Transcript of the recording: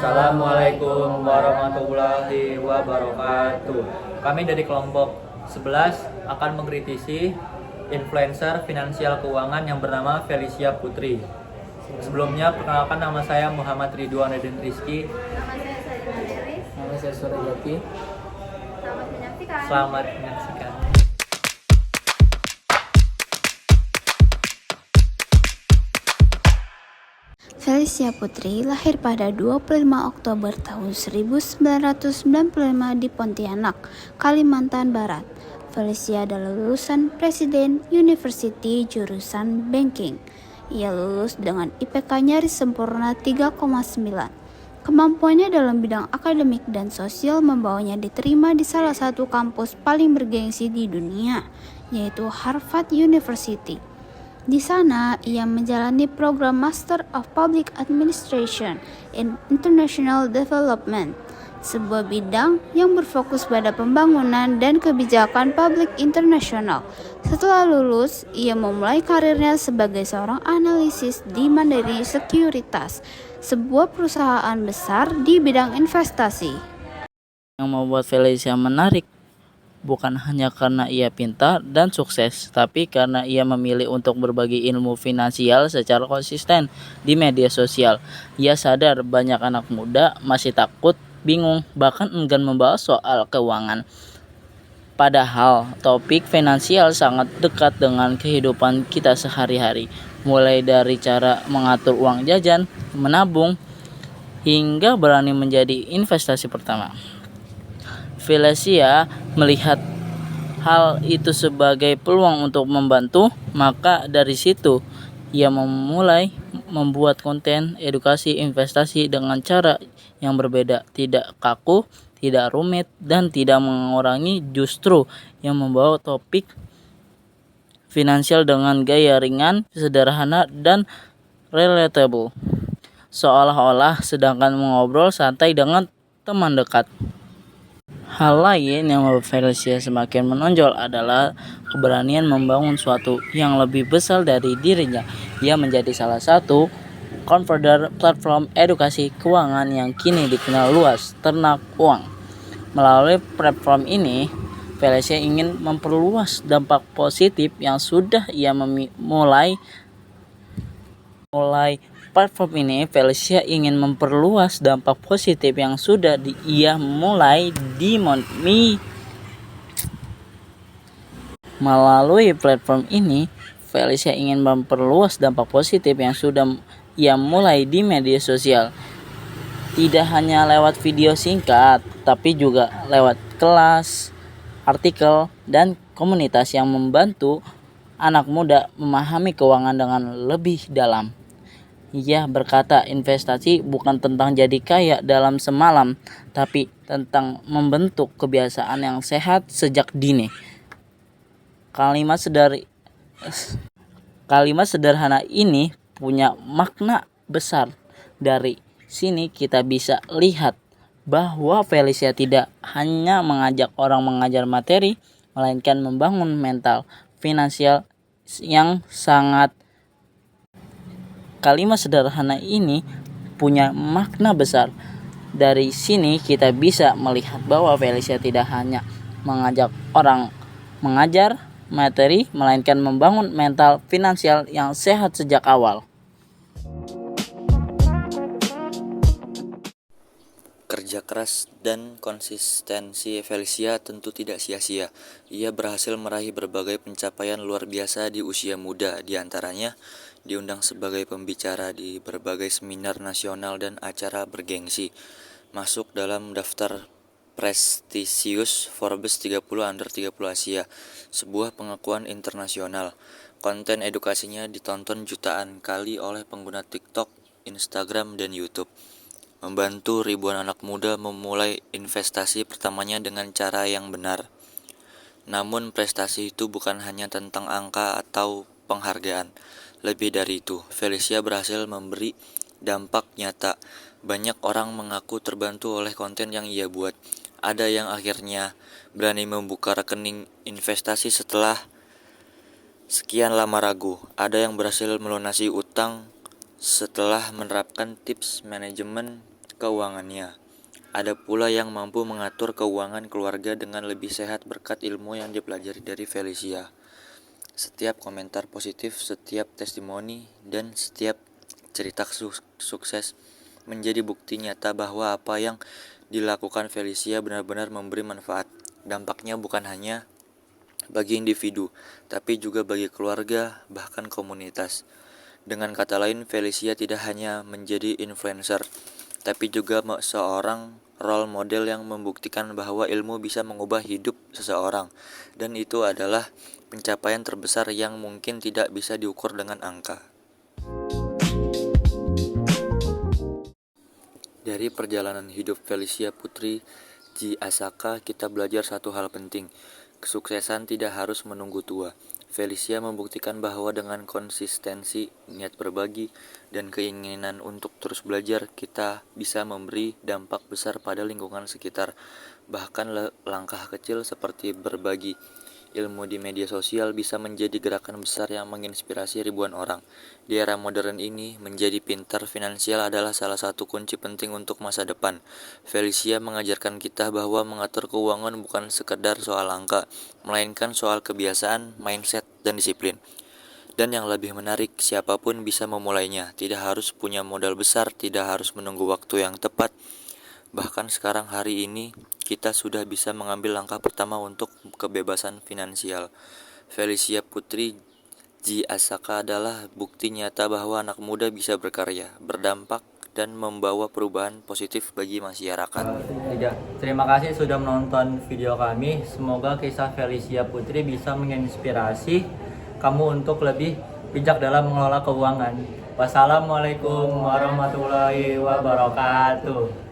Assalamualaikum warahmatullahi wabarakatuh. Kami dari kelompok 11 akan mengkritisi influencer finansial keuangan yang bernama Felicia Putri. Sebelumnya, perkenalkan, nama saya Muhammad Ridwan Eden Rizky. Nama saya Salima Deris. Nama saya Surayati. Selamat menyaksikan. Selamat menyaksikan. Felicia Putri lahir pada 25 Oktober tahun 1995 di Pontianak, Kalimantan Barat. Felicia adalah lulusan Presiden University jurusan Banking. Ia lulus dengan IPK nyaris sempurna 3,9. Kemampuannya dalam bidang akademik dan sosial membawanya diterima di salah satu kampus paling bergengsi di dunia, yaitu Harvard University. Di sana, ia menjalani program Master of Public Administration in International Development, sebuah bidang yang berfokus pada pembangunan dan kebijakan publik internasional. Setelah lulus, ia memulai karirnya sebagai seorang analisis di Mandiri Sekuritas, sebuah perusahaan besar di bidang investasi. Yang membuat Felicia menarik bukan hanya karena ia pintar dan sukses, tapi karena ia memilih untuk berbagi ilmu finansial secara konsisten di media sosial. Ia sadar banyak anak muda masih takut, bingung, bahkan enggan membahas soal keuangan. Padahal topik finansial sangat dekat dengan kehidupan kita sehari-hari, mulai dari cara mengatur uang jajan, menabung, hingga berani menjadi investasi pertama. Felicia melihat hal itu sebagai peluang untuk membantu, maka dari situ ia memulai membuat konten edukasi investasi dengan cara yang berbeda, tidak kaku, tidak rumit, dan tidak mengurangi, justru yang membawa topik finansial dengan gaya ringan, sederhana, dan relatable, seolah-olah sedangkan mengobrol santai dengan teman dekat. Hal lain yang membuat Felicia semakin menonjol adalah keberanian membangun suatu yang lebih besar dari dirinya. Ia menjadi salah satu converter platform edukasi keuangan yang kini dikenal luas, Ternak Uang. Melalui platform ini, Felicia ingin memperluas dampak positif yang sudah ia mulai platform ini. Felicia ingin memperluas dampak positif yang sudah ia mulai melalui platform ini. Felicia ingin memperluas dampak positif yang sudah ia mulai di media sosial. Tidak hanya lewat video singkat, tapi juga lewat kelas, artikel, dan komunitas yang membantu anak muda memahami keuangan dengan lebih dalam. Ia berkata, investasi bukan tentang jadi kaya dalam semalam, tapi tentang membentuk kebiasaan yang sehat sejak dini. Kalimat sederhana ini punya makna besar. Dari sini kita bisa lihat bahwa Felicia tidak hanya mengajak orang mengajar materi, melainkan membangun mental finansial yang sangat. Kalimat sederhana ini punya makna besar. Dari sini kita bisa melihat bahwa Felicia tidak hanya mengajak orang mengajar materi, melainkan membangun mental finansial yang sehat sejak awal. Kerja keras dan konsistensi Felicia tentu tidak sia-sia. Ia berhasil meraih berbagai pencapaian luar biasa di usia muda, di antaranya diundang sebagai pembicara di berbagai seminar nasional dan acara bergengsi, masuk dalam daftar prestisius Forbes 30 Under 30 Asia, sebuah pengakuan internasional. Konten edukasinya ditonton jutaan kali oleh pengguna TikTok, Instagram, dan YouTube. Membantu ribuan anak muda memulai investasi pertamanya dengan cara yang benar. Namun prestasi itu bukan hanya tentang angka atau penghargaan. Lebih dari itu, Felicia berhasil memberi dampak nyata. Banyak orang mengaku terbantu oleh konten yang ia buat. Ada yang akhirnya berani membuka rekening investasi setelah sekian lama ragu. Ada yang berhasil melunasi utang setelah menerapkan tips manajemen keuangannya. Ada pula yang mampu mengatur keuangan keluarga dengan lebih sehat berkat ilmu yang dipelajari dari Felicia. Setiap komentar positif, setiap testimoni, dan setiap cerita sukses menjadi bukti nyata bahwa apa yang dilakukan Felicia benar-benar memberi manfaat. Dampaknya bukan hanya bagi individu, tapi juga bagi keluarga, bahkan komunitas. Dengan kata lain, Felicia tidak hanya menjadi influencer, tapi juga seorang role model yang membuktikan bahwa ilmu bisa mengubah hidup seseorang, dan itu adalah pencapaian terbesar yang mungkin tidak bisa diukur dengan angka. Dari perjalanan hidup Felicia Putri Ji Asaka, kita belajar satu hal penting. Kesuksesan tidak harus menunggu tua. Felicia membuktikan bahwa dengan konsistensi, niat berbagi, dan keinginan untuk terus belajar, kita bisa memberi dampak besar pada lingkungan sekitar. Bahkan langkah kecil seperti berbagi ilmu di media sosial bisa menjadi gerakan besar yang menginspirasi ribuan orang. Di era modern ini, menjadi pintar finansial adalah salah satu kunci penting untuk masa depan. Felicia mengajarkan kita bahwa mengatur keuangan bukan sekedar soal angka, melainkan soal kebiasaan, mindset, dan disiplin. Dan yang lebih menarik, siapapun bisa memulainya. Tidak harus punya modal besar, tidak harus menunggu waktu yang tepat. Bahkan sekarang hari ini, kita sudah bisa mengambil langkah pertama untuk kebebasan finansial. Felicia Putri Ji Asaka adalah bukti nyata bahwa anak muda bisa berkarya, berdampak, dan membawa perubahan positif bagi masyarakat. Terima kasih sudah menonton video kami. Semoga kisah Felicia Putri bisa menginspirasi kamu untuk lebih bijak dalam mengelola keuangan. Wassalamualaikum warahmatullahi wabarakatuh.